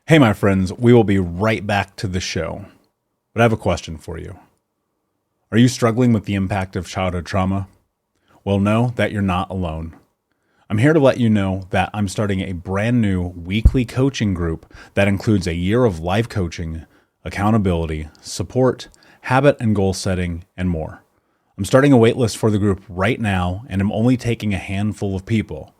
Hey, my friends, we will be right back to the show. But I have a question for you. Are you struggling with the impact of childhood trauma? Well, know that you're not alone. I'm here to let you know that I'm starting a brand new weekly coaching group that includes a year of life coaching, accountability, support, habit and goal setting, and more. I'm starting a waitlist for the group right now, and I'm only taking a handful of people.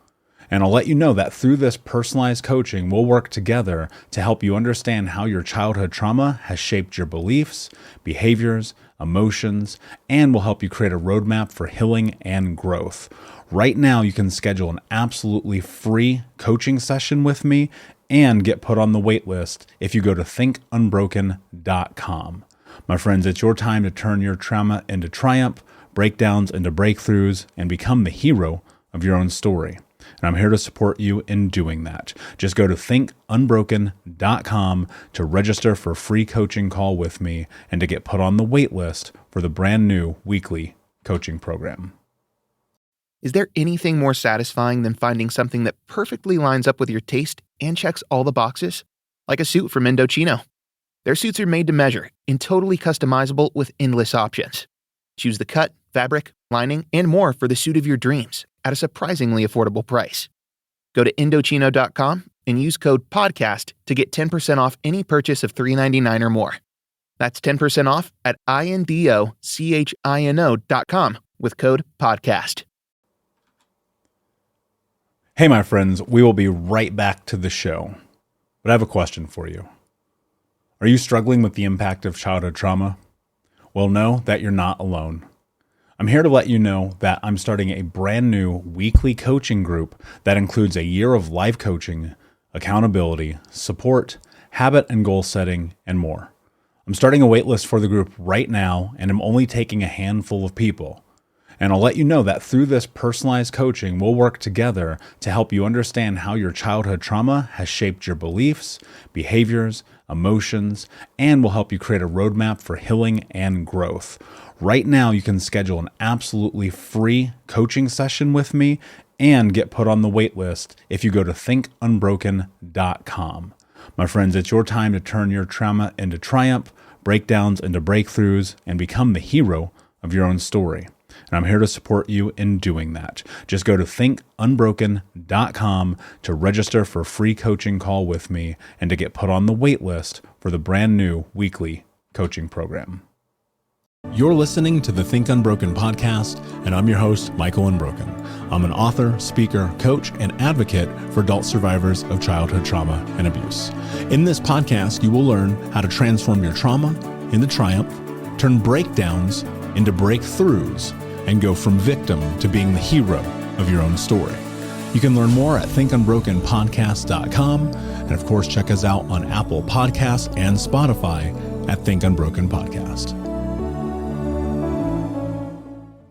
And I'll let you know that through this personalized coaching, we'll work together to help you understand how your childhood trauma has shaped your beliefs, behaviors, emotions, and will help you create a roadmap for healing and growth. Right now, you can schedule an absolutely free coaching session with me and get put on the wait list if you go to thinkunbroken.com. My friends, it's your time to turn your trauma into triumph, breakdowns into breakthroughs, and become the hero of your own story. And I'm here to support you in doing that. Just go to thinkunbroken.com to register for a free coaching call with me and to get put on the wait list for the brand new weekly coaching program. Is there anything more satisfying than finding something that perfectly lines up with your taste and checks all the boxes? Like a suit from Indochino. Their suits are made to measure and totally customizable with endless options. Choose the cut, fabric, lining, and more for the suit of your dreams at a surprisingly affordable price. Go to Indochino.com and use code PODCAST to get 10% off any purchase of $3.99 or more. That's 10% off at Indochino.com with code PODCAST. Hey, my friends, we will be right back to the show. But I have a question for you. Are you struggling with the impact of childhood trauma? Well, know that you're not alone. I'm here to let you know that I'm starting a brand new weekly coaching group that includes a year of life coaching, accountability, support, habit and goal setting, and more. I'm starting a waitlist for the group right now, and I'm only taking a handful of people. And I'll let you know that through this personalized coaching, we'll work together to help you understand how your childhood trauma has shaped your beliefs, behaviors, emotions, and will help you create a roadmap for healing and growth. Right now, you can schedule an absolutely free coaching session with me and get put on the wait list if you go to thinkunbroken.com. My friends, it's your time to turn your trauma into triumph, breakdowns into breakthroughs, and become the hero of your own story. And I'm here to support you in doing that. Just go to thinkunbroken.com to register for a free coaching call with me and to get put on the wait list for the brand new weekly coaching program. You're listening to the Think Unbroken Podcast, and I'm your host, Michael Unbroken. I'm an author, speaker, coach, and advocate for adult survivors of childhood trauma and abuse. In this podcast, you will learn how to transform your trauma into triumph, turn breakdowns into breakthroughs, and go from victim to being the hero of your own story. You can learn more at thinkunbrokenpodcast.com, and of course, check us out on Apple Podcasts and Spotify at Think Unbroken Podcast.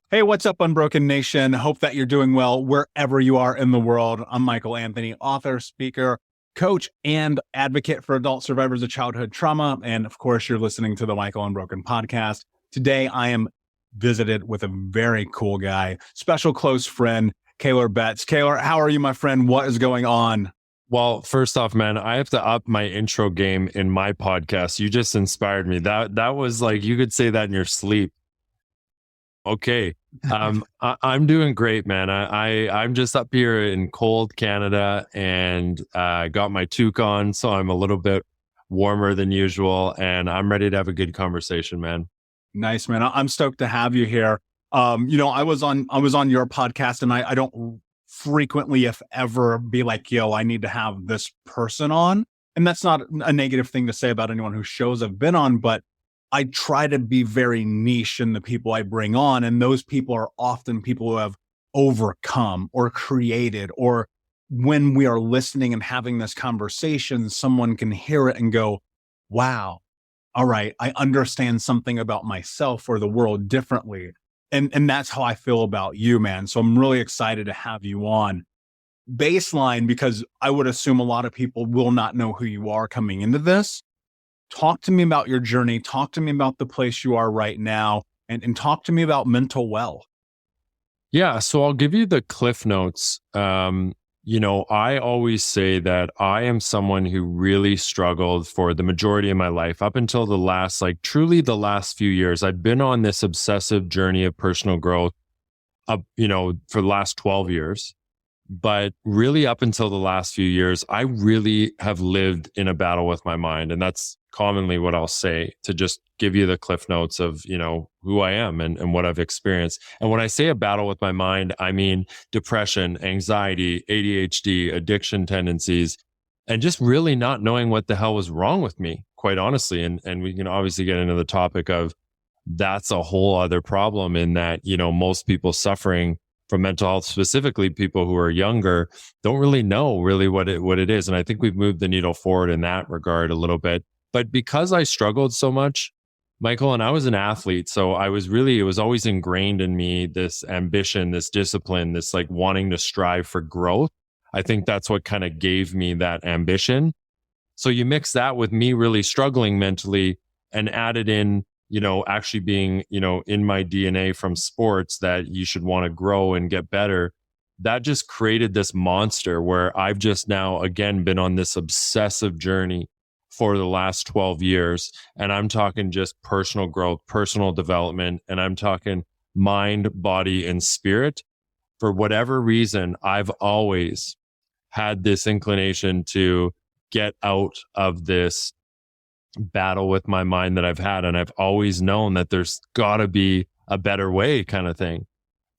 Hey, what's up, Unbroken Nation? Hope that you're doing well wherever you are in the world. I'm Michael Anthony, author, speaker, coach, and advocate for adult survivors of childhood trauma. And of course, you're listening to the Michael Unbroken Podcast. Today, I am visited with a very cool guy, special close friend, Kaylor Betts. Kaylor, how are you, my friend? What is going on? Well, first off, man, I have to up my intro game in my podcast. You just inspired me. That was like, you could say that in your sleep. Okay. I'm doing great, man. I'm just up here in cold Canada and got my toque on, so I'm a little bit warmer than usual, and I'm ready to have a good conversation, man. Nice, man. I'm stoked to have you here. I was on your podcast, and I don't frequently, if ever, be like, yo, I need to have this person on. And that's not a negative thing to say about anyone whose shows I've been on, but I try to be very niche in the people I bring on. And those people are often people who have overcome or created, or when we are listening and having this conversation, someone can hear it and go, wow, all right, I understand something about myself or the world differently. And that's how I feel about you, man. So I'm really excited to have you on. Baseline, because I would assume a lot of people will not know who you are coming into this. Talk to me about your journey. Talk to me about the place you are right now, and talk to me about mental well. Yeah, so I'll give you the cliff notes. I always say that I am someone who really struggled for the majority of my life up until the last, truly the last few years. I've been on this obsessive journey of personal growth for the last 12 years. But really up until the last few years, I really have lived in a battle with my mind. And that's commonly what I'll say to just give you the cliff notes of, who I am and what I've experienced. And when I say a battle with my mind, I mean depression, anxiety, ADHD, addiction tendencies, and just really not knowing what the hell was wrong with me, quite honestly. And we can obviously get into the topic of that's a whole other problem in that, most people suffering from mental health, specifically people who are younger, don't really know really what it is. And I think we've moved the needle forward in that regard a little bit. But because I struggled so much, Michael, and I was an athlete, so it was always ingrained in me, this ambition, this discipline, this wanting to strive for growth. I think that's what kind of gave me that ambition. So you mix that with me really struggling mentally and added in actually being, in my DNA from sports that you should want to grow and get better. That just created this monster where I've just now again been on this obsessive journey for the last 12 years. And I'm talking just personal growth, personal development, and I'm talking mind, body, and spirit. For whatever reason, I've always had this inclination to get out of this battle with my mind that I've had. And I've always known that there's got to be a better way kind of thing.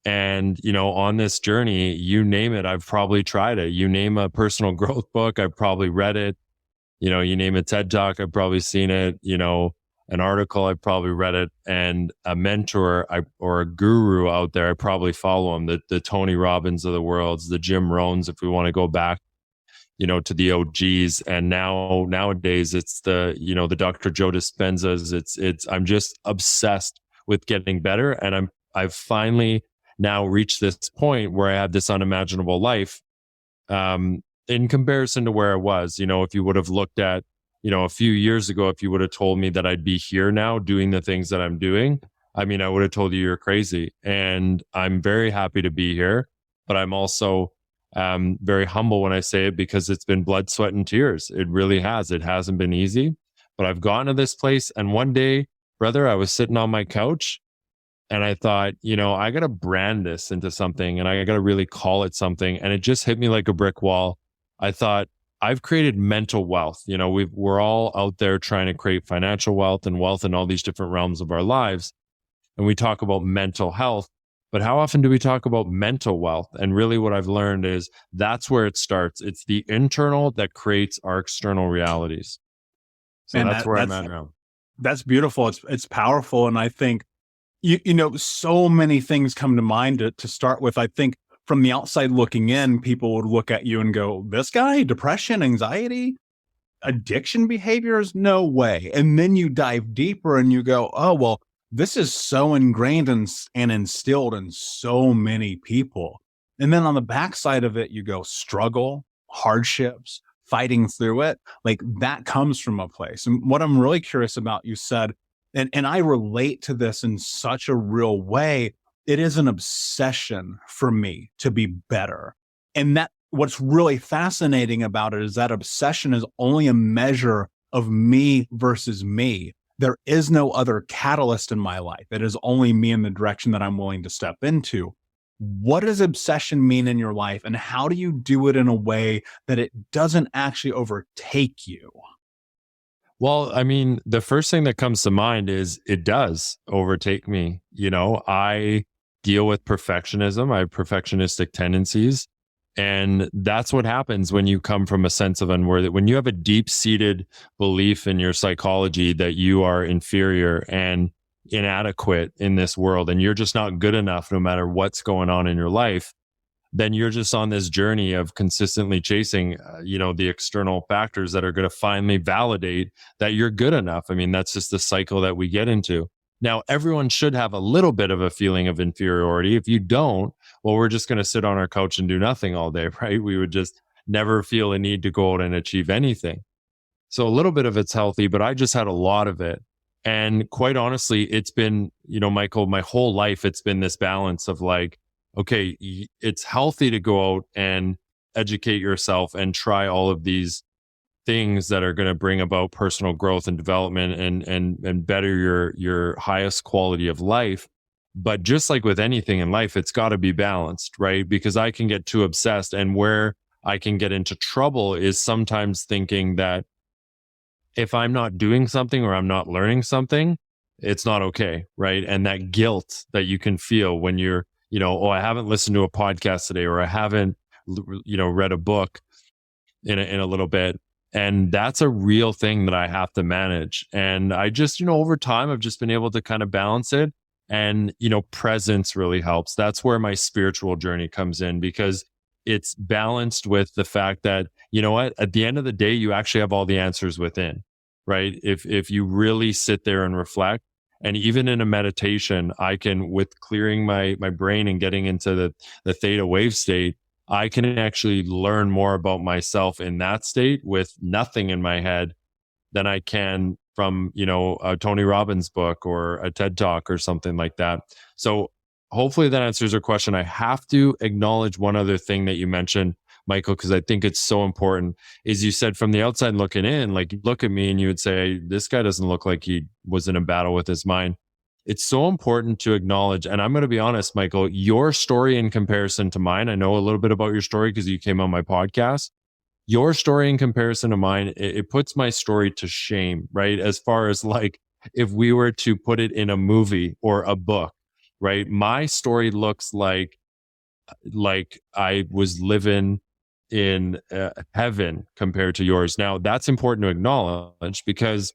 And, on this journey, you name it, I've probably tried it. You name a personal growth book, I've probably read it. You name a TED Talk, I've probably seen it. An article, I've probably read it. And a mentor or a guru out there, I probably follow them. The Tony Robbins of the world, the Jim Rohns, if we want to go back to the OGs. And nowadays it's the Dr. Joe Dispenzas. I'm just obsessed with getting better. And I've finally now reached this point where I have this unimaginable life, in comparison to where I was. If you would have looked at, a few years ago, if you would have told me that I'd be here now doing the things that I'm doing, I would have told you you're crazy. And I'm very happy to be here, but I'm also very humble when I say it because it's been blood, sweat, and tears. It really has. It hasn't been easy, but I've gotten to this place. And one day, brother, I was sitting on my couch and I thought, I got to brand this into something and I got to really call it something. And it just hit me like a brick wall. I thought, I've created mental wealth. We're all out there trying to create financial wealth and wealth in all these different realms of our lives. And we talk about mental health. But how often do we talk about mental wealth? And really what I've learned is that's where it starts. It's the internal that creates our external realities. So that's where I'm at now. That's beautiful. It's powerful. And I think, so many things come to mind to start with. I think from the outside looking in, people would look at you and go, this guy, depression, anxiety, addiction behaviors? No way. And then you dive deeper and you go, oh, well, this is so ingrained and instilled in so many people. And then on the backside of it, you go struggle, hardships, fighting through it. That comes from a place. And what I'm really curious about, you said, and I relate to this in such a real way, it is an obsession for me to be better. And that what's really fascinating about it is that obsession is only a measure of me versus me. There is no other catalyst in my life. It is only me in the direction that I'm willing to step into. What does obsession mean in your life, and how do you do it in a way that it doesn't actually overtake you? Well, the first thing that comes to mind is it does overtake me. I deal with perfectionism. I have perfectionistic tendencies. And that's what happens when you come from a sense of unworthy. When you have a deep-seated belief in your psychology that you are inferior and inadequate in this world, and you're just not good enough no matter what's going on in your life, then you're just on this journey of consistently chasing, the external factors that are going to finally validate that you're good enough. That's just the cycle that we get into. Now, everyone should have a little bit of a feeling of inferiority. If you don't, well, we're just going to sit on our couch and do nothing all day, right? We would just never feel a need to go out and achieve anything. So a little bit of it's healthy, but I just had a lot of it. And quite honestly, it's been, Michael, my whole life, it's been this balance of okay, it's healthy to go out and educate yourself and try all of these things that are going to bring about personal growth and development and better your highest quality of life. But just like with anything in life, it's got to be balanced, right? Because I can get too obsessed, and where I can get into trouble is sometimes thinking that if I'm not doing something or I'm not learning something, it's not okay, right? And that guilt that you can feel when you're, oh, I haven't listened to a podcast today, or I haven't, read a book in a little bit. And that's a real thing that I have to manage. And I just, over time, I've just been able to kind of balance it. And, presence really helps. That's where my spiritual journey comes in, because it's balanced with the fact that, at the end of the day, you actually have all the answers within, right? If you really sit there and reflect, and even in a meditation, I can, with clearing my brain and getting into the theta wave state, I can actually learn more about myself in that state with nothing in my head than I can from, a Tony Robbins book or a TED Talk or something like that. So hopefully that answers your question. I have to acknowledge one other thing that you mentioned, Michael, because I think it's so important, is you said from the outside looking in, like, you look at me and you would say, this guy doesn't look like he was in a battle with his mind. It's so important to acknowledge. And I'm going to be honest, Michael, your story in comparison to mine, I know a little bit about your story because you came on my podcast. Your story in comparison to mine, it puts my story to shame, right? As far as like, if we were to put it in a movie or a book, right? My story looks like I was living in heaven compared to yours. Now, that's important to acknowledge because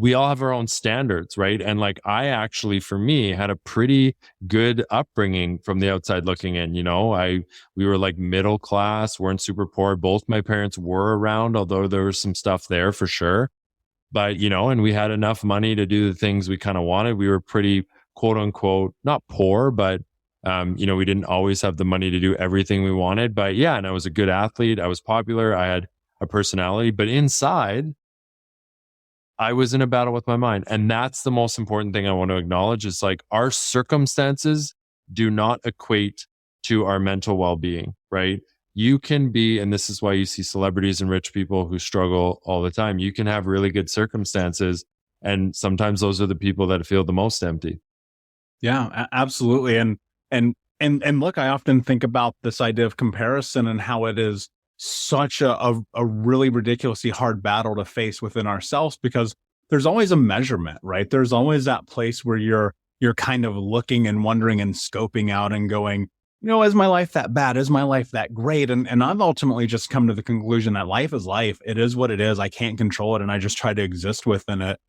we all have our own standards, right? And like, I actually, for me, had a pretty good upbringing from the outside looking in. We were like middle class, weren't super poor. Both my parents were around, although there was some stuff there for sure. But, and we had enough money to do the things we kind of wanted. We were pretty, quote unquote, not poor, but, we didn't always have the money to do everything we wanted. But yeah, and I was a good athlete. I was popular. I had a personality, but inside, I was in a battle with my mind. And that's the most important thing I want to acknowledge, is like, our circumstances do not equate to our mental well-being, right? You can be, and this is why you see celebrities and rich people who struggle all the time. You can have really good circumstances, and sometimes those are the people that feel the most empty. Yeah, absolutely. And look, I often think about this idea of comparison and how it is such a really ridiculously hard battle to face within ourselves, because there's always a measurement, right? There's always that place where you're kind of looking and wondering and scoping out and going, is my life that bad? Is my life that great? And I've ultimately just come to the conclusion that life is life. It is what it is. I can't control it. And I just try to exist within it.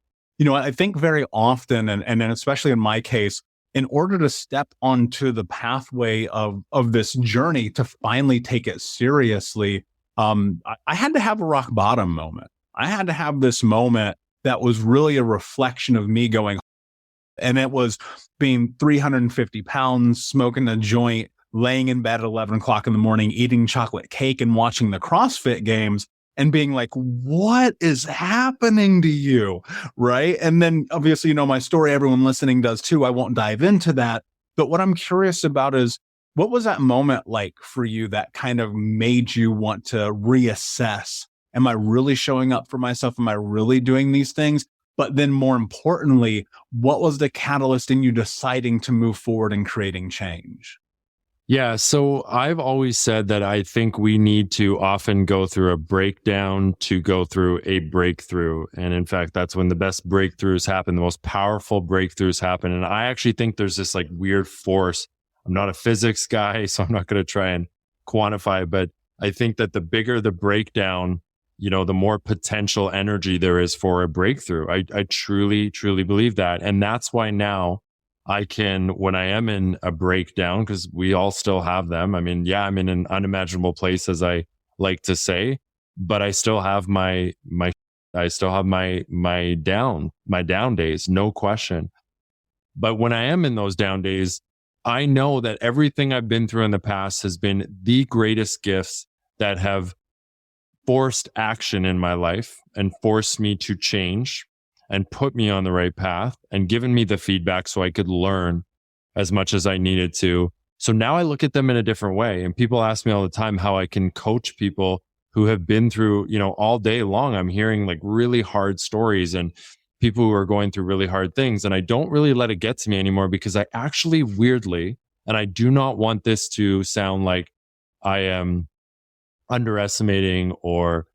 I think very often, and especially in my case, in order to step onto the pathway of this journey to finally take it seriously, I had to have a rock bottom moment. I had to have this moment that was really a reflection of me going, and it was being 350 pounds, smoking a joint, laying in bed at 11 o'clock in the morning, eating chocolate cake and watching the CrossFit games, and being like, what is happening to you? Right. And then obviously, my story, everyone listening does too. I won't dive into that. But what I'm curious about is, what was that moment like for you that kind of made you want to reassess? Am I really showing up for myself? Am I really doing these things? But then more importantly, what was the catalyst in you deciding to move forward and creating change? Yeah, so I've always said that I think we need to often go through a breakdown to go through a breakthrough. And in fact, that's when the best breakthroughs happen, the most powerful breakthroughs happen. And I actually think there's this like weird force. I'm not a physics guy, so I'm not going to try and quantify it, but I think that the bigger the breakdown, the more potential energy there is for a breakthrough. I truly, truly believe that. And that's why now I can, when I am in a breakdown, because we all still have them. I mean, yeah, I'm in an unimaginable place, as I like to say, but I still have my down days, no question. But when I am in those down days, I know that everything I've been through in the past has been the greatest gifts that have forced action in my life and forced me to change and put me on the right path and given me the feedback so I could learn as much as I needed to So now I look at them in a different way. And people ask me all the time how I can coach people who have been through, all day long. I'm hearing like really hard stories and people who are going through really hard things. And I don't really let it get to me anymore because I actually weirdly, and I do not want this to sound like I am underestimating or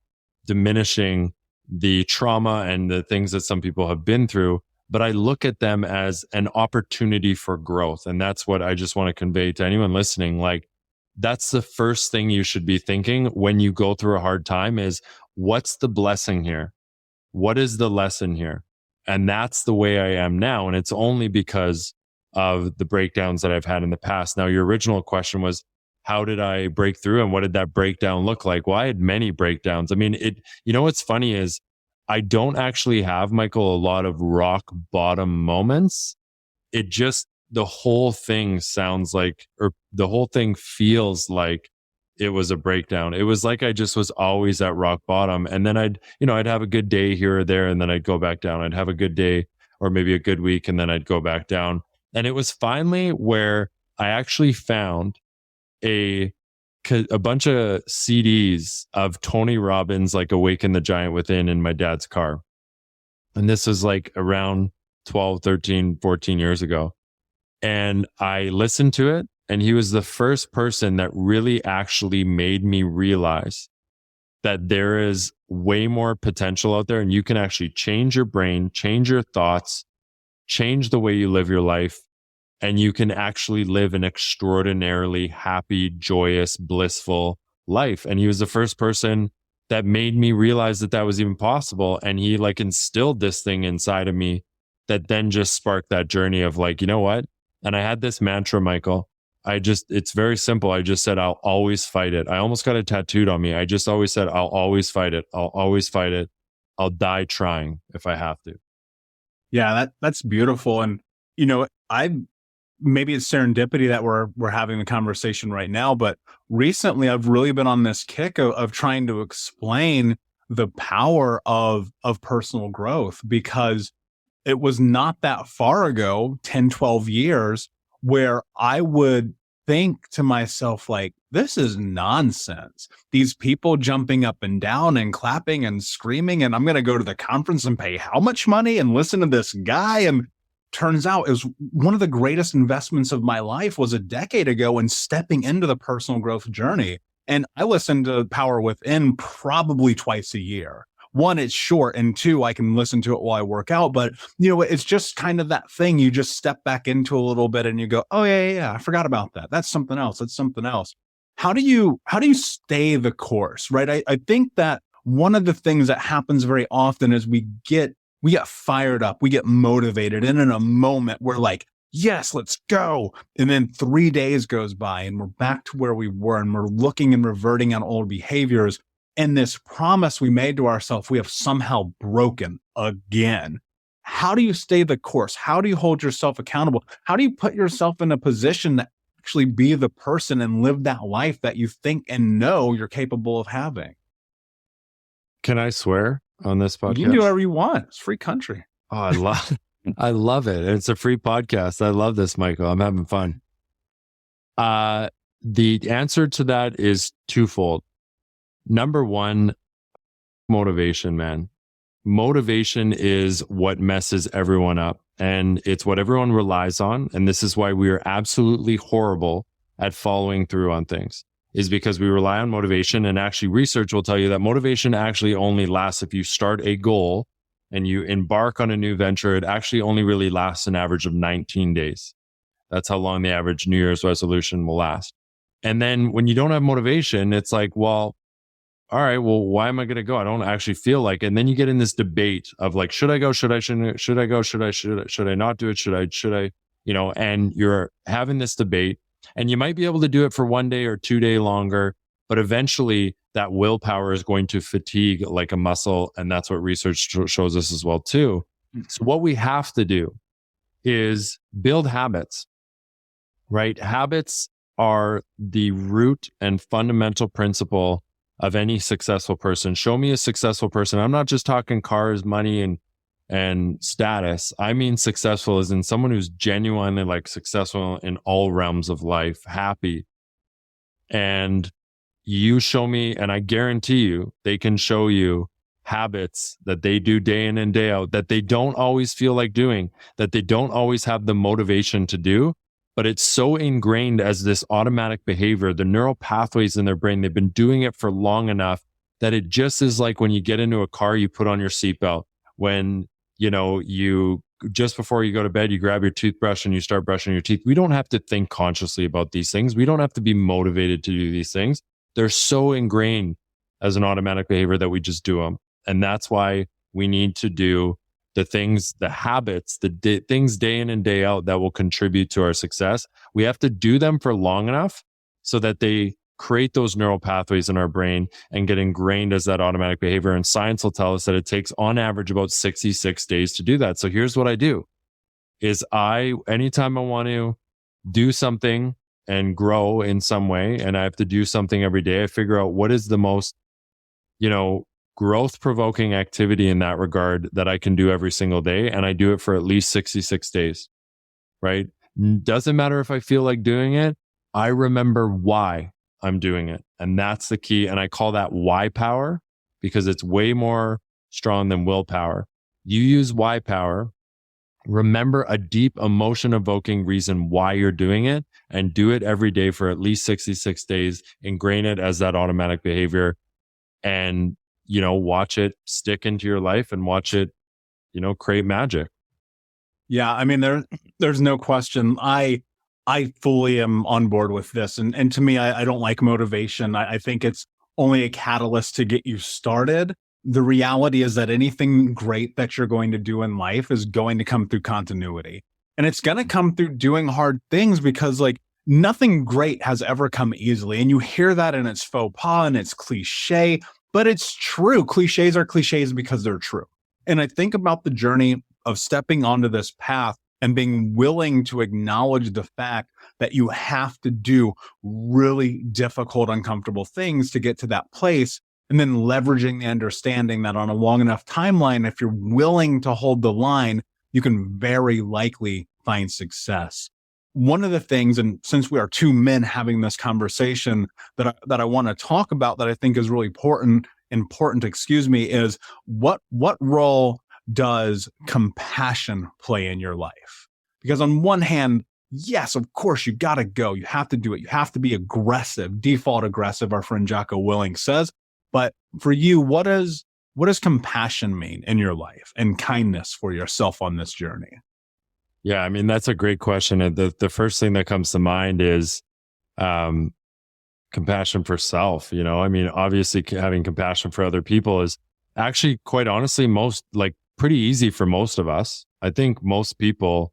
diminishing the trauma and the things that some people have been through, but I look at them as an opportunity for growth. And that's what I just want to convey to anyone listening. Like, that's the first thing you should be thinking when you go through a hard time is, what's the blessing here? What is the lesson here? And that's the way I am now. And it's only because of the breakdowns that I've had in the past. Now, your original question was, how did I break through and what did that breakdown look like? Well, I had many breakdowns. I mean, what's funny is I don't actually have, Michael, a lot of rock bottom moments. It just, the whole thing sounds like, or the whole thing feels like it was a breakdown. It was like I just was always at rock bottom. And then I'd have a good day here or there, and then I'd go back down. I'd have a good day or maybe a good week, and then I'd go back down. And it was finally where I actually found a bunch of CDs of Tony Robbins, like Awaken the Giant Within, in my dad's car. And this was like around 12, 13, 14 years ago. And I listened to it, and he was the first person that really actually made me realize that there is way more potential out there, and you can actually change your brain, change your thoughts, change the way you live your life, and you can actually live an extraordinarily happy, joyous, blissful life. And he was the first person that made me realize that that was even possible. And he like instilled this thing inside of me that then just sparked that journey of like, you know what? And I had this mantra, Michael. It's very simple. I just said, I'll always fight it. I almost got it tattooed on me. I just always said, I'll always fight it. I'll always fight it. I'll die trying if I have to. Yeah, that's beautiful. And, maybe it's serendipity that we're having the conversation right now, but recently I've really been on this kick of trying to explain the power of personal growth, because it was not that far ago, 10, 12 years, where I would think to myself, like, this is nonsense. These people jumping up and down and clapping and screaming, and I'm going to go to the conference and pay how much money and listen to this guy. And turns out it was one of the greatest investments of my life was a decade ago in stepping into the personal growth journey. And I listen to Power Within probably twice a year. One, it's short, and two, I can listen to it while I work out. But, it's just kind of that thing. You just step back into a little bit and you go, oh, yeah, I forgot about that. That's something else. How do you stay the course, right? I think that one of the things that happens very often is we get fired up, we get motivated, and in a moment we're like, yes, let's go. And then 3 days goes by and we're back to where we were, and we're looking and reverting on old behaviors. And this promise we made to ourselves, we have somehow broken again. How do you stay the course? How do you hold yourself accountable? How do you put yourself in a position to actually be the person and live that life that you think and know you're capable of having? Can I swear on this podcast? You can do whatever you want. It's a free country. Oh, I love it. It's a free podcast. I love this, Michael. I'm having fun. The answer to that is twofold. Number one, motivation, man. Motivation is what messes everyone up, and it's what everyone relies on. And this is why we are absolutely horrible at following through on things, is because we rely on motivation. And actually, research will tell you that motivation actually only lasts if you start a goal and you embark on a new venture. It actually only really lasts an average of 19 days. That's how long the average New Year's resolution will last. And then when you don't have motivation, it's like, well, all right, well, why am I going to go? I don't actually feel like it. And then you get in this debate of like, should I go? Should I go? Should I not do it? Should I, and you're having this debate, and you might be able to do it for 1 day or 2 day longer, but eventually that willpower is going to fatigue like a muscle. And that's what research shows us as well too. So what we have to do is build habits, right? Habits are the root and fundamental principle of any successful person. Show me a successful person. I'm not just talking cars, money, and and status. I mean successful as in someone who's genuinely like successful in all realms of life, happy. And you show me, and I guarantee you, they can show you habits that they do day in and day out that they don't always feel like doing, that they don't always have the motivation to do, but it's so ingrained as this automatic behavior, the neural pathways in their brain, they've been doing it for long enough that it just is like when you get into a car, you put on your seatbelt. When you just before you go to bed, you grab your toothbrush and you start brushing your teeth. We don't have to think consciously about these things. We don't have to be motivated to do these things. They're so ingrained as an automatic behavior that we just do them. And that's why we need to do the things, the habits, things day in and day out that will contribute to our success. We have to do them for long enough so that they create those neural pathways in our brain and get ingrained as that automatic behavior. And science will tell us that it takes on average about 66 days to do that. So here's what I do is anytime I want to do something and grow in some way, and I have to do something every day, I figure out what is the most, growth provoking activity in that regard that I can do every single day. And I do it for at least 66 days, right? Doesn't matter if I feel like doing it. I remember why I'm doing it. And that's the key. And I call that why power because it's way more strong than willpower. You use why power. Remember a deep emotion evoking reason why you're doing it and do it every day for at least 66 days. Ingrain it as that automatic behavior and, watch it stick into your life and watch it, create magic. Yeah. I mean, there's no question. I fully am on board with this. And to me, I don't like motivation. I think it's only a catalyst to get you started. The reality is that anything great that you're going to do in life is going to come through continuity. And it's going to come through doing hard things because nothing great has ever come easily. And you hear that and it's faux pas and it's cliche, but it's true. Cliches are cliches because they're true. And I think about the journey of stepping onto this path and being willing to acknowledge the fact that you have to do really difficult, uncomfortable things to get to that place. And then leveraging the understanding that on a long enough timeline, if you're willing to hold the line, you can very likely find success. One of the things, and since we are two men having this conversation that I want to talk about that I think is really important, is what role does compassion play in your life? Because on one hand, yes, of course, you got to go. You have to do it. You have to be aggressive, default aggressive, our friend Jocko Willink says. But for you, what does compassion mean in your life and kindness for yourself on this journey? Yeah, I mean, that's a great question. And the first thing that comes to mind is compassion for self. I mean, obviously having compassion for other people is actually, quite honestly, pretty easy for most of us. I think most people,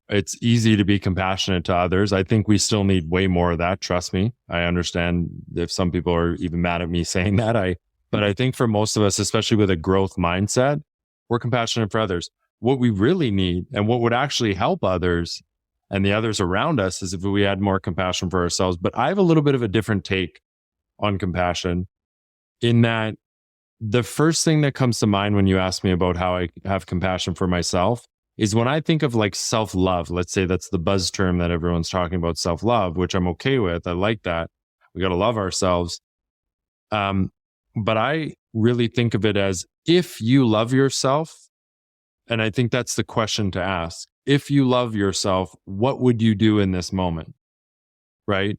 it's easy to be compassionate to others. I think we still need way more of that. Trust me. I understand if some people are even mad at me saying that. But I think for most of us, especially with a growth mindset, we're compassionate for others. What we really need and what would actually help others and the others around us is if we had more compassion for ourselves. But I have a little bit of a different take on compassion in that the first thing that comes to mind when you ask me about how I have compassion for myself is when I think of self-love. Let's say that's the buzz term that everyone's talking about, self-love, which I'm okay with. I like that. We got to love ourselves. But I really think of it as if you love yourself, and I think that's the question to ask. If you love yourself, what would you do in this moment? Right?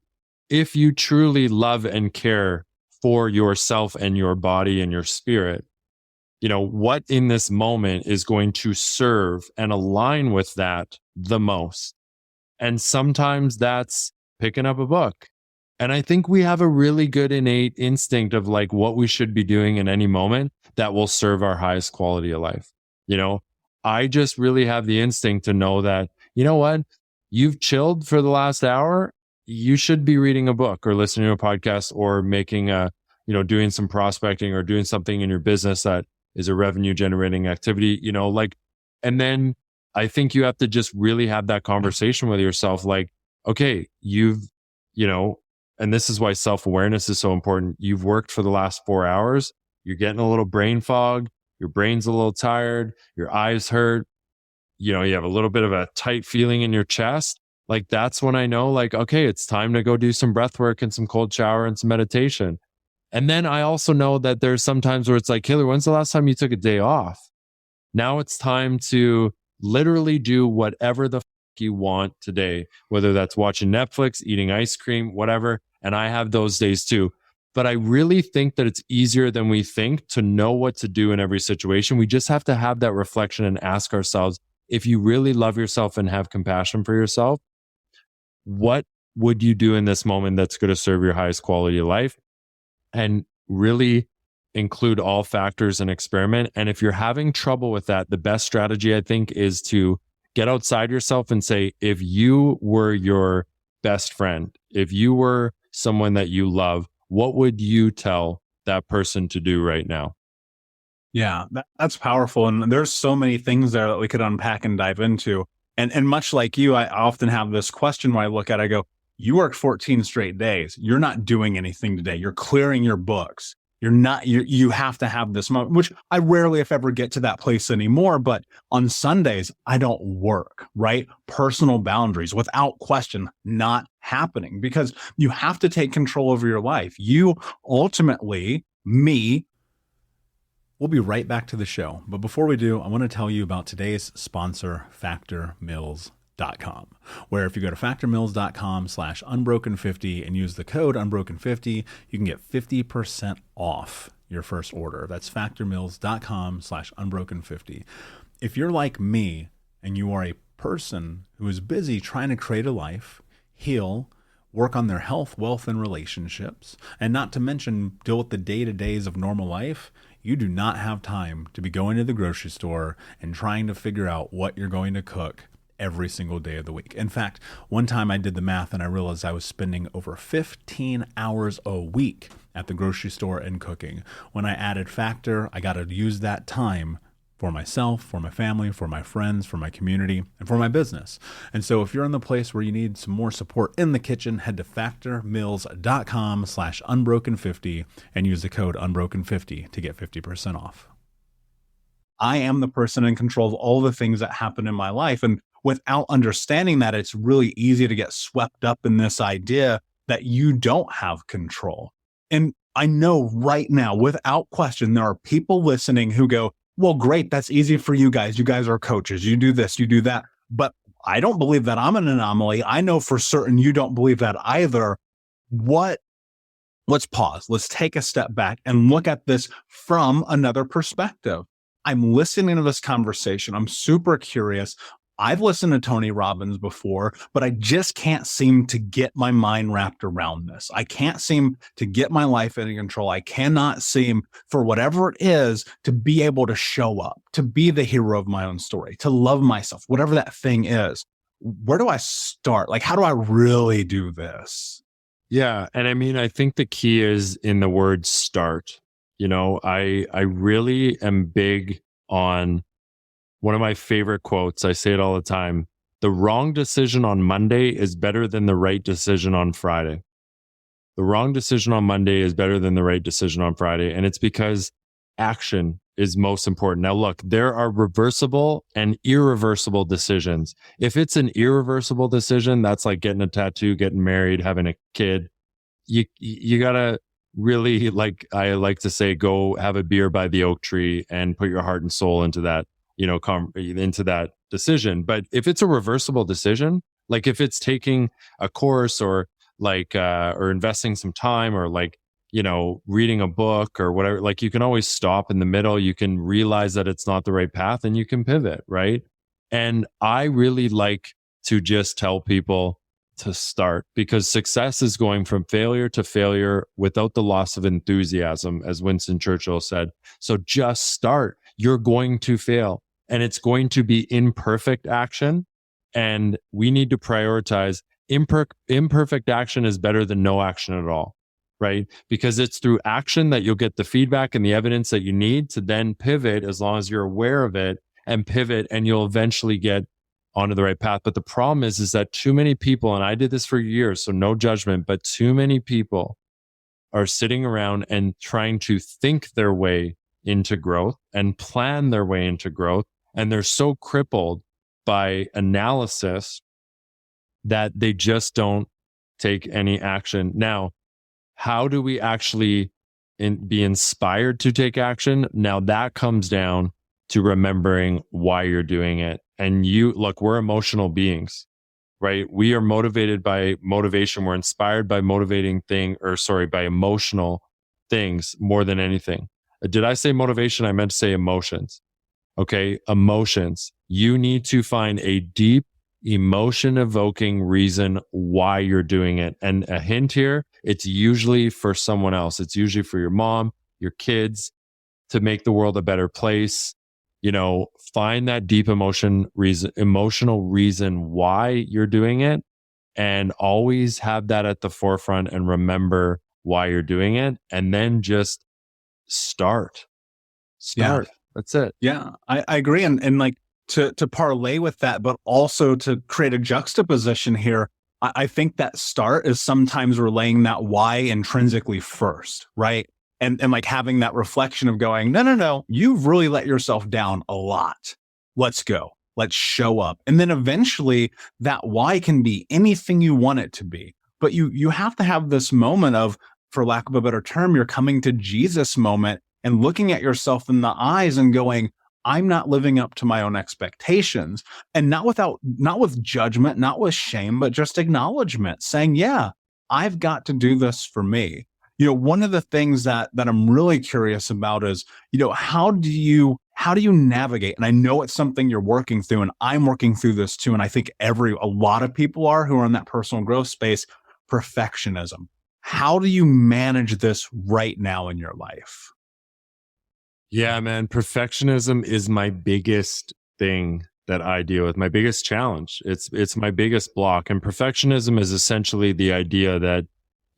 If you truly love and care for yourself and your body and your spirit, what in this moment is going to serve and align with that the most? And sometimes that's picking up a book. And I think we have a really good innate instinct of what we should be doing in any moment that will serve our highest quality of life. I just really have the instinct to know that, what, you've chilled for the last hour. You should be reading a book or listening to a podcast or making doing some prospecting or doing something in your business that is a revenue generating activity, and then I think you have to just really have that conversation with yourself. Okay, and this is why self-awareness is so important. You've worked for the last 4 hours. You're getting a little brain fog. your brain's a little tired, your eyes hurt, you have a little bit of a tight feeling in your chest, like that's when I know, like, okay, it's time to go do some breath work and some cold shower and some meditation. And then I also know that there's some times where it's like, Kaylor, when's the last time you took a day off? Now it's time to literally do whatever the you want today, whether that's watching Netflix, eating ice cream, whatever. And I have those days too. But I really think that it's easier than we think to know what to do in every situation. We just have to have that reflection and ask ourselves, if you really love yourself and have compassion for yourself, what would you do in this moment that's going to serve your highest quality of life? And really include all factors and experiment. And if you're having trouble with that, the best strategy, I think, is to get outside yourself and say, if you were your best friend, if you were someone that you love, what would you tell that person to do right now? Yeah, that's powerful. And there's so many things there that we could unpack and dive into. And much like you, I often have this question where I look at it, I go, you worked 14 straight days. You're not doing anything today. You're clearing your books. You have to have this moment, which I rarely, if ever, get to that place anymore. But on Sundays, I don't work, right? Personal boundaries, without question, not happening, because you have to take control over your life. You ultimately, me. We'll be right back to the show. But before we do, I want to tell you about today's sponsor, factormeals.com, where if you go to factormeals.com/unbroken50 and use the code unbroken50, you can get 50% off your first order. That's factormeals.com/unbroken50. If you're like me and you are a person who is busy trying to create a life, heal, work on their health, wealth, and relationships, and not to mention deal with the day-to-days of normal life, you do not have time to be going to the grocery store and trying to figure out what you're going to cook every single day of the week. In fact, one time I did the math and I realized I was spending over 15 hours a week at the grocery store and cooking. When I added Factor, I got to use that time for myself, for my family, for my friends, for my community, and for my business. And so if you're in the place where you need some more support in the kitchen, head to factormeals.com/unbroken50 and use the code unbroken50 to get 50% off. I am the person in control of all the things that happen in my life. And without understanding that, it's really easy to get swept up in this idea that you don't have control. And I know right now, without question, there are people listening who go, well, great, that's easy for you guys. You guys are coaches. You do this, you do that. But I don't believe that I'm an anomaly. I know for certain you don't believe that either. Let's pause. Let's take a step back and look at this from another perspective. I'm listening to this conversation. I'm super curious. I've listened to Tony Robbins before, but I just can't seem to get my mind wrapped around this. I can't seem to get my life in control. I cannot seem, for whatever it is, to be able to show up, to be the hero of my own story, to love myself, whatever that thing is. Where do I start? Like, how do I really do this? Yeah. And I mean, I think the key is in the word start. I really am big on one of my favorite quotes. I say it all the time. The wrong decision on Monday is better than the right decision on Friday. The wrong decision on Monday is better than the right decision on Friday. And it's because action is most important. Now, look, there are reversible and irreversible decisions. If it's an irreversible decision, that's like getting a tattoo, getting married, having a kid. You gotta really, like I like to say, go have a beer by the oak tree and put your heart and soul into that, into that decision. But if it's a reversible decision, like if it's taking a course or or investing some time or reading a book or whatever, like you can always stop in the middle. You can realize that it's not the right path and you can pivot, right? And I really like to just tell people to start, because success is going from failure to failure without the loss of enthusiasm, as Winston Churchill said. So just start. You're going to fail. And it's going to be imperfect action. And we need to prioritize imperfect action is better than no action at all, right? Because it's through action that you'll get the feedback and the evidence that you need to then pivot, as long as you're aware of it, and pivot, and you'll eventually get onto the right path. But the problem is that too many people, and I did this for years, so no judgment, but too many people are sitting around and trying to think their way into growth and plan their way into growth. And they're so crippled by analysis that they just don't take any action. Now, how do we actually be inspired to take action? Now that comes down to remembering why you're doing it. And we're emotional beings, right? We are motivated by motivation. We're inspired by by emotional things more than anything. Did I say motivation? I meant to say emotions. Okay. Emotions. You need to find a deep emotion evoking reason why you're doing it. And a hint here, it's usually for someone else. It's usually for your mom, your kids, to make the world a better place. Find that deep emotional reason why you're doing it, and always have that at the forefront and remember why you're doing it. And then just start. Yeah. That's it. Yeah, I agree. And like to parlay with that, but also to create a juxtaposition here, I think that start is sometimes relaying that why intrinsically first, right? And like having that reflection of going, no, you've really let yourself down a lot. Let's go. Let's show up. And then eventually that why can be anything you want it to be. But you have to have this moment of, for lack of a better term, you're coming to Jesus moment and looking at yourself in the eyes and going, I'm not living up to my own expectations. And not with judgment, not with shame, but just acknowledgement, saying, yeah, I've got to do this for me. One of the things that I'm really curious about is, how do you navigate? And I know it's something you're working through, and I'm working through this too. And I think a lot of people are who are in that personal growth space, perfectionism. How do you manage this right now in your life? Yeah, man. Perfectionism is my biggest thing that I deal with, my biggest challenge. It's my biggest block. And perfectionism is essentially the idea that,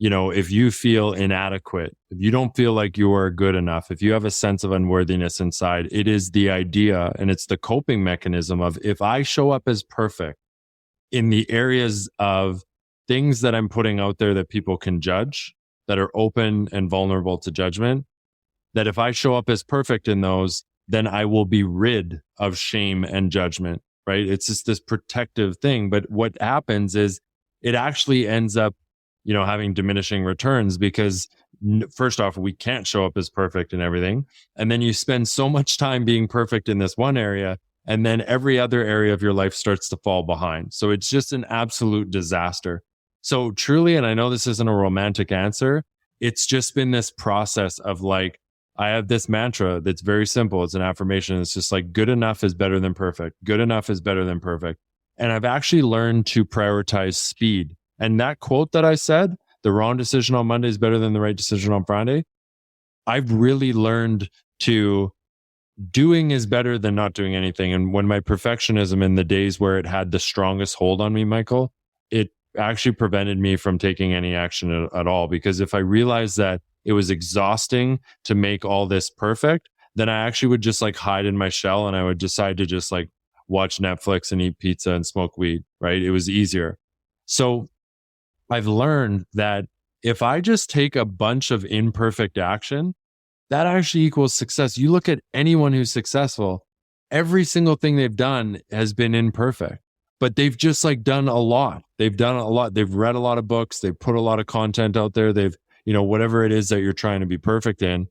if you feel inadequate, if you don't feel like you are good enough, if you have a sense of unworthiness inside, it is the idea, and it's the coping mechanism of, if I show up as perfect in the areas of things that I'm putting out there that people can judge, that are open and vulnerable to judgment, that if I show up as perfect in those, then I will be rid of shame and judgment, right? It's just this protective thing. But what happens is it actually ends up, having diminishing returns, because first off, we can't show up as perfect in everything. And then you spend so much time being perfect in this one area, and then every other area of your life starts to fall behind. So it's just an absolute disaster. So truly, and I know this isn't a romantic answer, it's just been this process of like, I have this mantra that's very simple. It's an affirmation. It's just like, good enough is better than perfect. Good enough is better than perfect. And I've actually learned to prioritize speed. And that quote that I said, the wrong decision on Monday is better than the right decision on Friday, I've really learned to doing is better than not doing anything. And when my perfectionism, in the days where it had the strongest hold on me, Michael, it actually prevented me from taking any action at all. Because if I realized that it was exhausting to make all this perfect, then I actually would just like hide in my shell, and I would decide to just like watch Netflix and eat pizza and smoke weed, right? It was easier. So I've learned that if I just take a bunch of imperfect action, that actually equals success. You look at anyone who's successful, every single thing they've done has been imperfect, but they've just like done a lot. They've done a lot. They've read a lot of books. They've put a lot of content out there. They've, whatever it is that you're trying to be perfect in.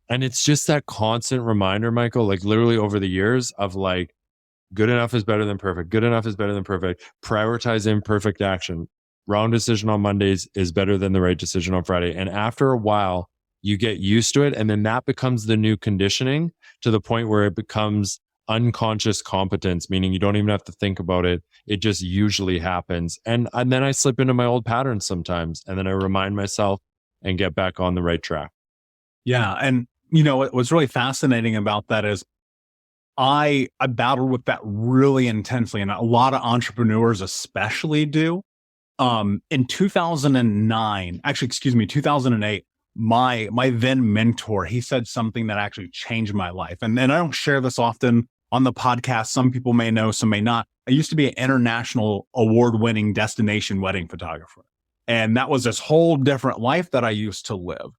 And it's just that constant reminder, Michael, like literally over the years of like, good enough is better than perfect. Good enough is better than perfect. Prioritize imperfect action. Wrong decision on Mondays is better than the right decision on Friday. And after a while, you get used to it. And then that becomes the new conditioning, to the point where it becomes unconscious competence, meaning you don't even have to think about it. It just usually happens. And then I slip into my old patterns sometimes. And then I remind myself and get back on the right track. Yeah. And what's really fascinating about that is I battled with that really intensely. And a lot of entrepreneurs especially do. In 2008, my then mentor, he said something that actually changed my life. And I don't share this often on the podcast. Some people may know, some may not. I used to be an international award-winning destination wedding photographer. And that was this whole different life that I used to live.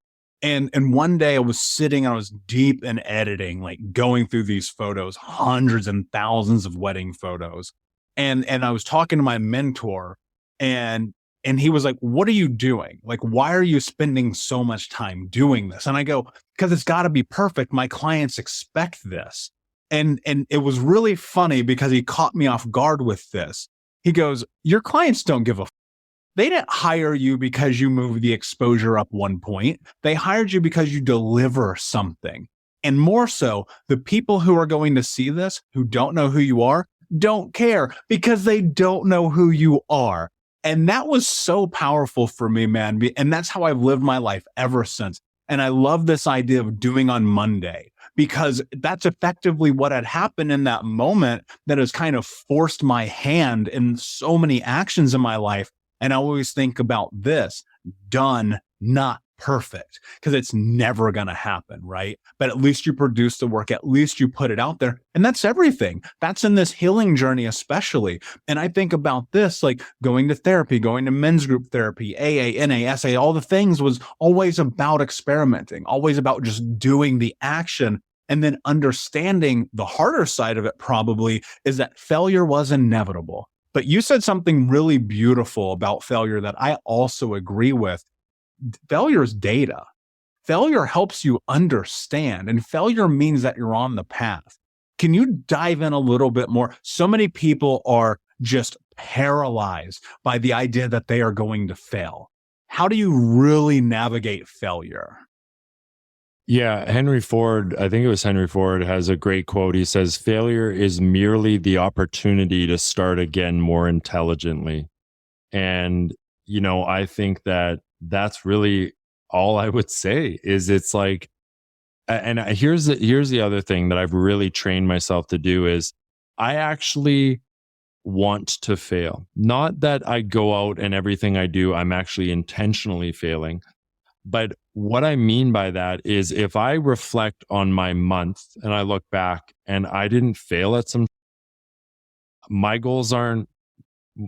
And one day I was sitting, I was deep in editing, like going through these photos, hundreds and thousands of wedding photos. And I was talking to my mentor, and he was like, "What are you doing? Like, why are you spending so much time doing this?" And I go, "Because it's got to be perfect. My clients expect this." And it was really funny because he caught me off guard with this. He goes, "Your clients don't give a they didn't hire you because you moved the exposure up 1 point. They hired you because you deliver something. And more so, the people who are going to see this, who don't know who you are, don't care because they don't know who you are." And that was so powerful for me, man. And that's how I've lived my life ever since. And I love this idea of doing on Monday, because that's effectively what had happened in that moment that has kind of forced my hand in so many actions in my life. And I always think about this: done, not perfect, because it's never going to happen, right? But at least you produce the work, at least you put it out there. And that's everything. That's in this healing journey, especially. And I think about this, like going to therapy, going to men's group therapy, AA, NA, SA, all the things was always about experimenting, always about just doing the action. And then understanding the harder side of it probably is that failure was inevitable. But you said something really beautiful about failure that I also agree with. Failure is data. Failure helps you understand, and failure means that you're on the path. Can you dive in a little bit more? So many people are just paralyzed by the idea that they are going to fail. How do you really navigate failure? Yeah, Henry Ford, I think it was Henry Ford, has a great quote. He says, "Failure is merely the opportunity to start again more intelligently." And, I think that that's really all I would say is it's like, and here's the other thing that I've really trained myself to do is I actually want to fail. Not that I go out and everything I do, I'm actually intentionally failing. But what I mean by that is if I reflect on my month and I look back and I didn't fail at some, my goals aren't,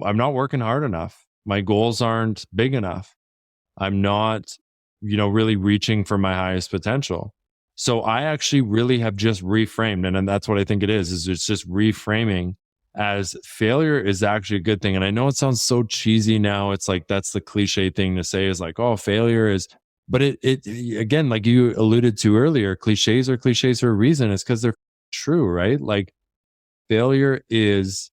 I'm not working hard enough. My goals aren't big enough. I'm not, really reaching for my highest potential. So I actually really have just reframed. And that's what I think it is it's just reframing as failure is actually a good thing. And I know it sounds so cheesy now. It's like, that's the cliche thing to say is like, oh, failure is, but it again, like you alluded to earlier, cliches are cliches for a reason. It's because they're true, right? Like failure is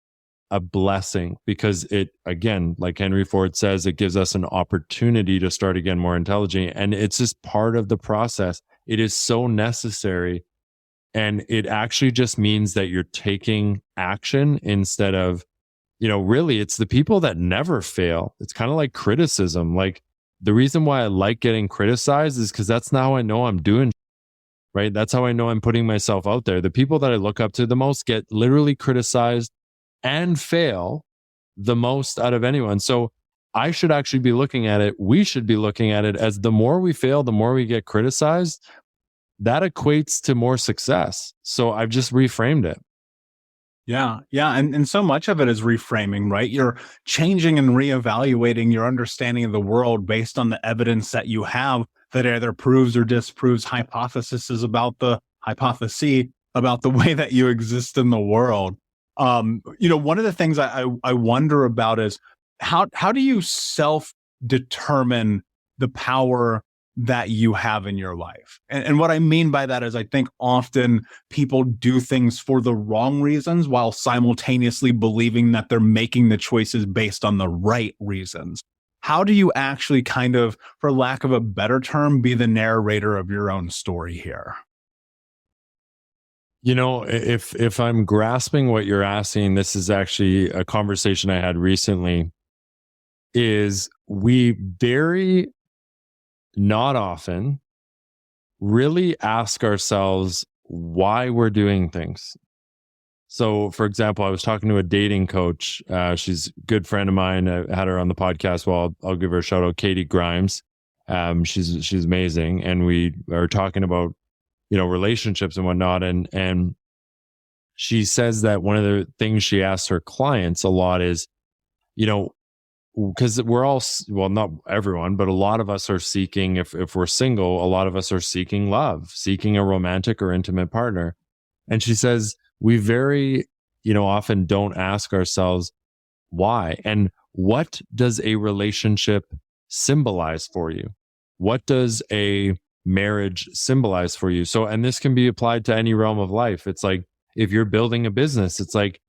a blessing because it, again, like Henry Ford says, it gives us an opportunity to start again more intelligent. And it's just part of the process. It is so necessary. And it actually just means that you're taking action instead of, really it's the people that never fail. It's kind of like criticism. Like the reason why I like getting criticized is because that's not how I know I'm doing, right? That's how I know I'm putting myself out there. The people that I look up to the most get literally criticized and fail the most out of anyone. So I should actually be looking at it. We should be looking at it as the more we fail, the more we get criticized. That equates to more success. So I've just reframed it. Yeah. Yeah. And so much of it is reframing, right? You're changing and reevaluating your understanding of the world based on the evidence that you have that either proves or disproves hypotheses about the hypothesis about the way that you exist in the world. One of the things I wonder about is how do you self-determine the power that you have in your life? And what I mean by that is I think often people do things for the wrong reasons while simultaneously believing that they're making the choices based on the right reasons. How do you actually kind of, for lack of a better term, be the narrator of your own story here? If I'm grasping what you're asking, this is actually a conversation I had recently, is we very not often really ask ourselves why we're doing things. So, for example, I was talking to a dating coach. She's a good friend of mine. I had her on the podcast. Well, I'll give her a shout out, Katie Grimes. She's amazing. And we are talking about, relationships and whatnot. And she says that one of the things she asks her clients a lot is, because we're all, well, not everyone, but a lot of us are seeking, if we're single, a lot of us are seeking love, seeking a romantic or intimate partner. And she says, we very, often don't ask ourselves why. And what does a relationship symbolize for you? What does a marriage symbolize for you? So, and this can be applied to any realm of life. It's like, if you're building a business, it's like,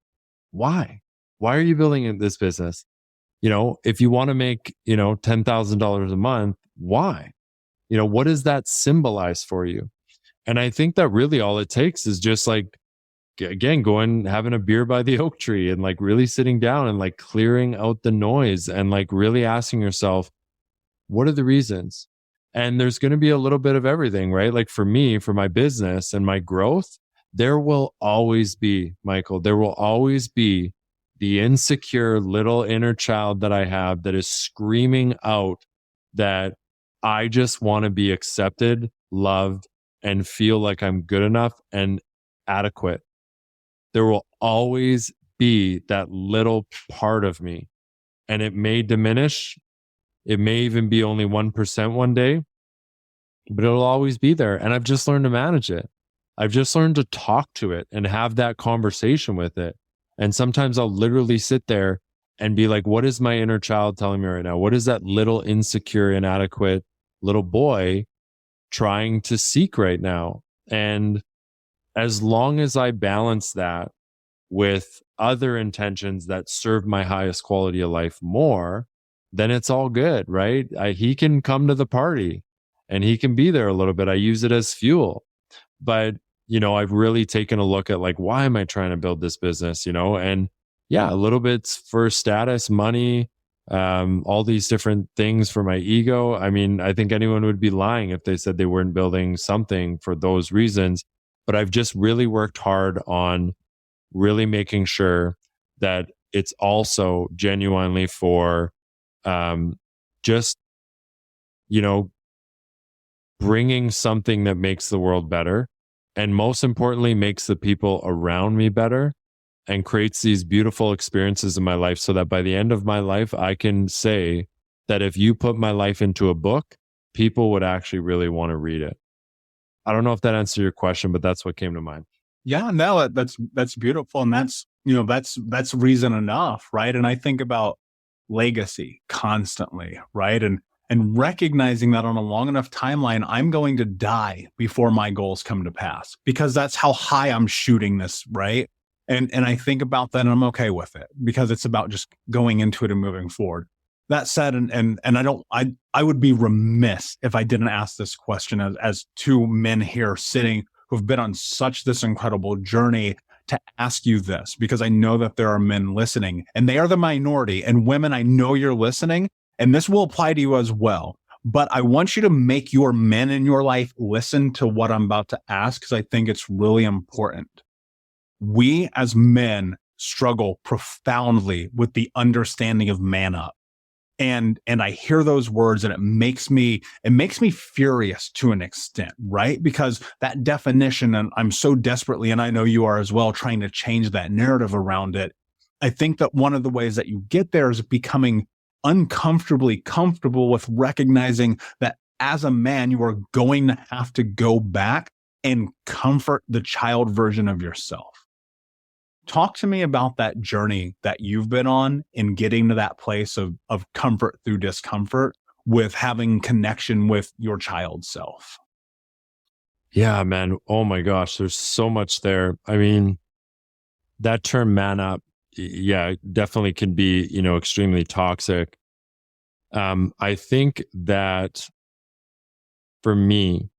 why? Why are you building this business? If you want to make, $10,000 a month, why? What does that symbolize for you? And I think that really all it takes is just like, again, going, having a beer by the oak tree and like really sitting down and like clearing out the noise and like really asking yourself, what are the reasons? And there's going to be a little bit of everything, right? Like for me, for my business and my growth, there will always be, Michael, there will always be the insecure little inner child that I have that is screaming out that I just want to be accepted, loved, and feel like I'm good enough and adequate. There will always be that little part of me, and it may diminish. It may even be only 1% one day, but it'll always be there. And I've just learned to manage it. I've just learned to talk to it and have that conversation with it. And sometimes I'll literally sit there and be like, what is my inner child telling me right now? What is that little insecure, inadequate little boy trying to seek right now? And as long as I balance that with other intentions that serve my highest quality of life more, then it's all good, right? He can come to the party and he can be there a little bit. I use it as fuel. But, I've really taken a look at like, why am I trying to build this business, And yeah, a little bit for status, money, all these different things for my ego. I mean, I think anyone would be lying if they said they weren't building something for those reasons. But I've just really worked hard on really making sure that it's also genuinely for just, bringing something that makes the world better. And most importantly, makes the people around me better and creates these beautiful experiences in my life so that by the end of my life, I can say that if you put my life into a book, people would actually really want to read it. I don't know if that answered your question, but that's what came to mind. Yeah, no, that's beautiful. And that's reason enough, right? And I think about legacy constantly, right? And recognizing that on a long enough timeline, I'm going to die before my goals come to pass because that's how high I'm shooting this, right? And I think about that and I'm okay with it because it's about just going into it and moving forward. That said, and I would be remiss if I didn't ask this question as two men here sitting who've been on such this incredible journey to ask you this, because I know that there are men listening and they are the minority, and women, I know you're listening and this will apply to you as well. But I want you to make your men in your life listen to what I'm about to ask, because I think it's really important. We as men struggle profoundly with the understanding of man up. And I hear those words and it makes me furious to an extent, right? Because that definition, and I'm so desperately, and I know you are as well, trying to change that narrative around it. I think that one of the ways that you get there is becoming uncomfortably comfortable with recognizing that as a man, you are going to have to go back and comfort the child version of yourself. Talk to me about that journey that you've been on in getting to that place of comfort through discomfort with having connection with your child self. Yeah, man. Oh my gosh. There's so much there. I mean, that term man up, yeah, definitely can be, extremely toxic. I think that for me,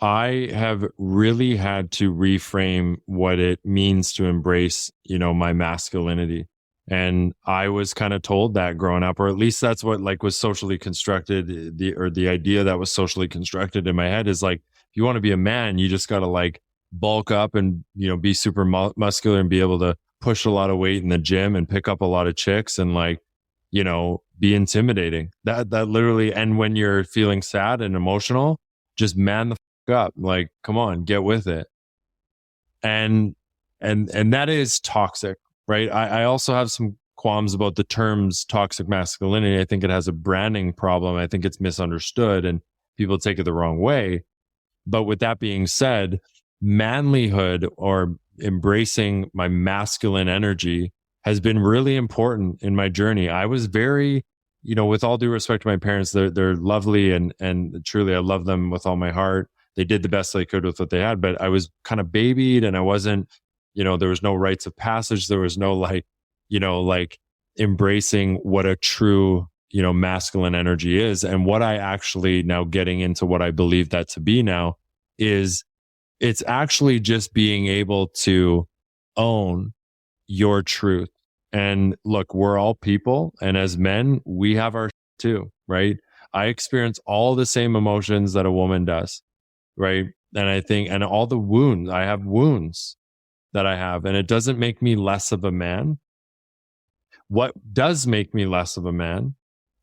I have really had to reframe what it means to embrace, my masculinity. And I was kind of told that growing up, or at least that's what was socially constructed. The idea that was socially constructed in my head is like, if you want to be a man, you just got to bulk up and, be super muscular and be able to push a lot of weight in the gym and pick up a lot of chicks and be intimidating. That literally, and when you're feeling sad and emotional, just man the up, come on, get with it. And that is toxic, right? I also have some qualms about the terms toxic masculinity. I think it has a branding problem. I think it's misunderstood and people take it the wrong way. But with that being said, manlyhood or embracing my masculine energy has been really important in my journey. I was very, with all due respect to my parents, they're lovely and truly I love them with all my heart. They did the best they could with what they had, but I was kind of babied and I wasn't, there was no rites of passage. There was no like embracing what a true, masculine energy is. And what I actually now getting into what I believe that to be now is it's actually just being able to own your truth. And look, we're all people. And as men, we have our too, right? I experience all the same emotions that a woman does, right? And I think, and all the wounds, I have wounds that I have, and it doesn't make me less of a man. What does make me less of a man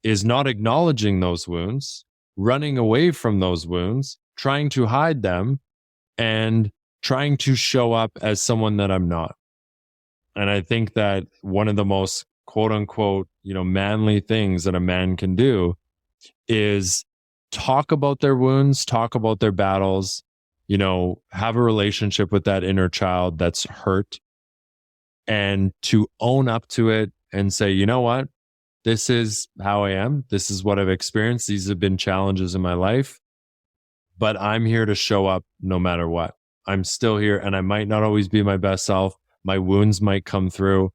is not acknowledging those wounds, running away from those wounds, trying to hide them, and trying to show up as someone that I'm not. And I think that one of the most quote unquote, manly things that a man can do is talk about their wounds, talk about their battles, have a relationship with that inner child that's hurt, and to own up to it and say, you know what? This is how I am. This is what I've experienced. These have been challenges in my life, but I'm here to show up no matter what. I'm still here and I might not always be my best self. My wounds might come through,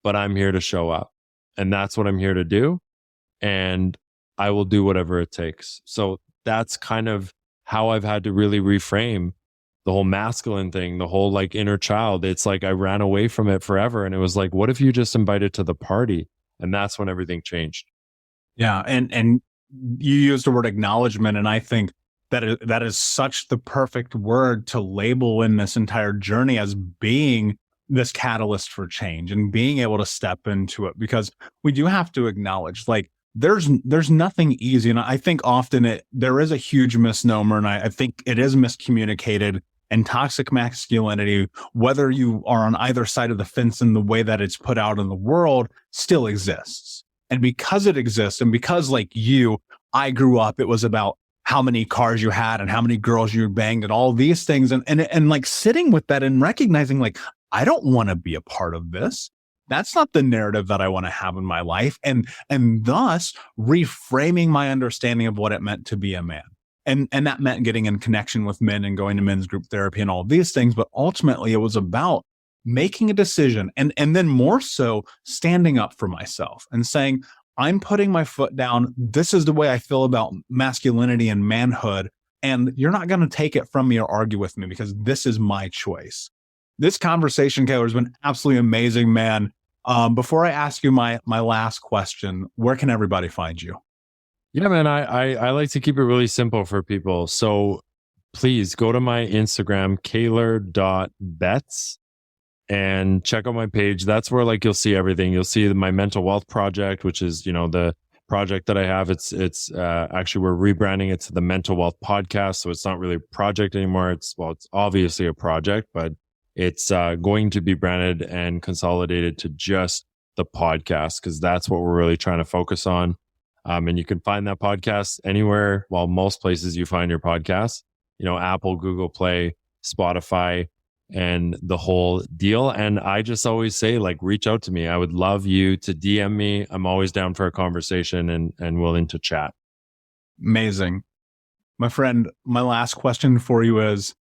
but I'm here to show up. And that's what I'm here to do. And I will do whatever it takes. So that's kind of how I've had to really reframe the whole masculine thing, the whole like inner child. It's like I ran away from it forever. And it was like, what if you just invited to the party? And that's when everything changed. Yeah. And you used the word acknowledgement. And I think that is such the perfect word to label in this entire journey as being this catalyst for change and being able to step into it, because we do have to acknowledge like there's nothing easy. And I think often there is a huge misnomer, and I think it is miscommunicated. And toxic masculinity, whether you are on either side of the fence in the way that it's put out in the world, still exists. And because it exists, and because I grew up, it was about how many cars you had and how many girls you banged and all these things. And like sitting with that and recognizing like, I don't want to be a part of this. That's not the narrative that I want to have in my life. And thus reframing my understanding of what it meant to be a man. And that meant getting in connection with men and going to men's group therapy and all of these things. But ultimately it was about making a decision and then more so standing up for myself and saying, I'm putting my foot down. This is the way I feel about masculinity and manhood. And you're not going to take it from me or argue with me because this is my choice. This conversation, Kaylor, has been absolutely amazing, man. Before I ask you my last question, where can everybody find you? Yeah, man, I like to keep it really simple for people. So please go to my Instagram, kaylor.betts, and check out my page. That's where you'll see everything. You'll see my mental wealth project, which is, the project that I have. It's actually, we're rebranding it to the Mental Wealth Podcast. So it's not really a project anymore. It's obviously a project, but it's going to be branded and consolidated to just the podcast, because that's what we're really trying to focus on. And you can find that podcast anywhere. Well, most places you find your podcast, Apple, Google Play, Spotify, and the whole deal. And I just always say, reach out to me. I would love you to DM me. I'm always down for a conversation and willing to chat. Amazing. My friend, my last question for you is,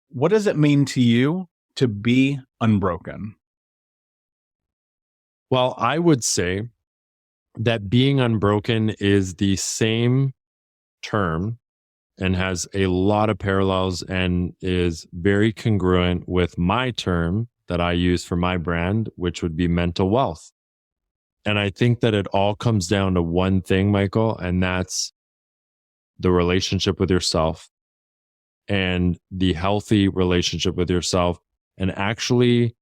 what does it mean to you to be unbroken? Well, I would say that being unbroken is the same term and has a lot of parallels and is very congruent with my term that I use for my brand, which would be mental wealth. And I think that it all comes down to one thing, Michael, and that's the relationship with yourself and the healthy relationship with yourself, and actually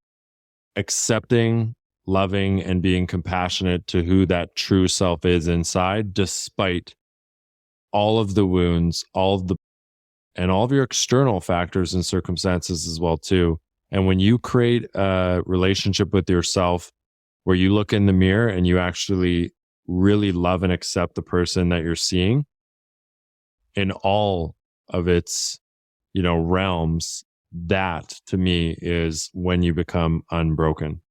accepting, loving, and being compassionate to who that true self is inside, despite all of the wounds, and all of your external factors and circumstances as well too. And when you create a relationship with yourself where you look in the mirror and you actually really love and accept the person that you're seeing in all of its, realms. That to me is when you become unbroken.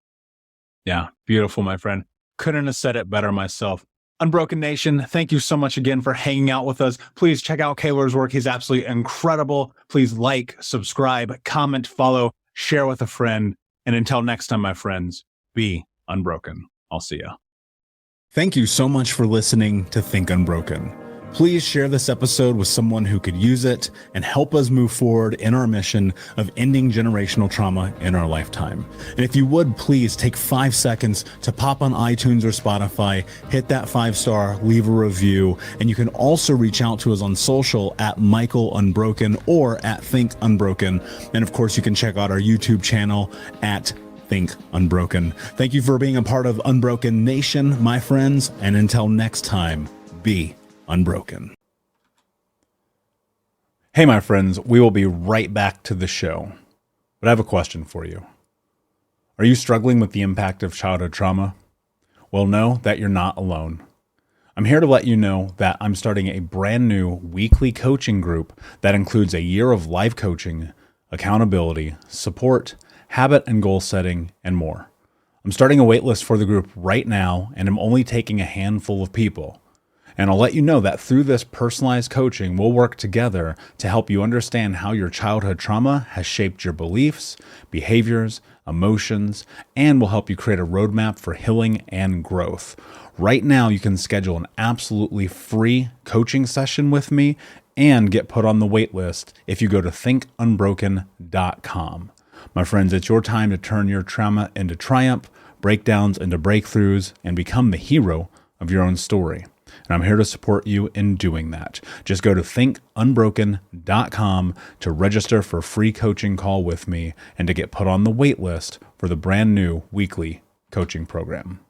Yeah, beautiful, my friend. Couldn't have said it better myself. Unbroken Nation, thank you so much again for hanging out with us. Please check out Kaylor's work. He's absolutely incredible. Please like, subscribe, comment, follow, share with a friend. And until next time, my friends, be unbroken. I'll see ya. Thank you so much for listening to Think Unbroken. Please share this episode with someone who could use it and help us move forward in our mission of ending generational trauma in our lifetime. And if you would, please take 5 seconds to pop on iTunes or Spotify, hit that 5-star, leave a review, and you can also reach out to us on social at Michael Unbroken or at Think Unbroken. And of course, you can check out our YouTube channel at Think Unbroken. Thank you for being a part of Unbroken Nation, my friends, and until next time, be unbroken. Hey, my friends, we will be right back to the show. But I have a question for you. Are you struggling with the impact of childhood trauma? Well, know that you're not alone. I'm here to let you know that I'm starting a brand new weekly coaching group that includes a year of live coaching, accountability, support, habit and goal setting, and more. I'm starting a waitlist for the group right now, and I'm only taking a handful of people. And I'll let you know that through this personalized coaching, we'll work together to help you understand how your childhood trauma has shaped your beliefs, behaviors, emotions, and will help you create a roadmap for healing and growth. Right now, you can schedule an absolutely free coaching session with me and get put on the wait list if you go to thinkunbroken.com. My friends, it's your time to turn your trauma into triumph, breakdowns into breakthroughs, and become the hero of your own story. And I'm here to support you in doing that. Just go to thinkunbroken.com to register for a free coaching call with me and to get put on the wait list for the brand new weekly coaching program.